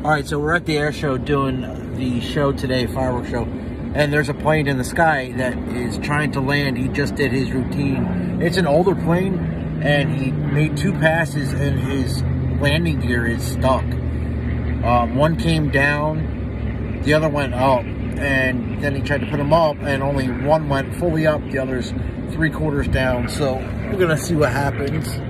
All right, so we're at the air show doing the show today, fireworks show, and there's a plane in the sky that is trying to land. He just did his routine. It's an older plane, and he made 2 passes, and his landing gear is stuck. One came down, the other went up, and then he tried to put them up, and only one went fully up, the other's 3/4 down. So we're gonna see what happens.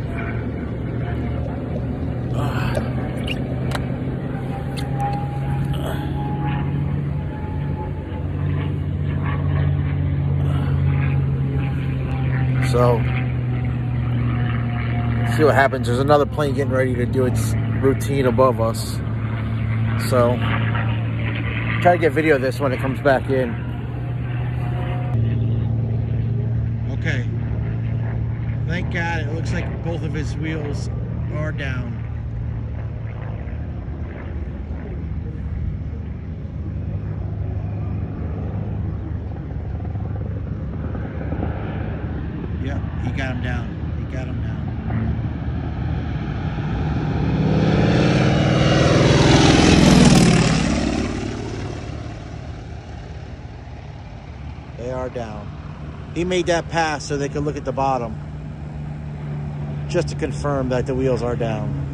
So, see what happens. There's another plane getting ready to do its routine above us. So, try to get video of this when it comes back in. Okay. Thank God, it looks like both of his wheels are down. Yep, he got him down. He got him down. They are down. He made that pass so they could look at the bottom, just to confirm that the wheels are down.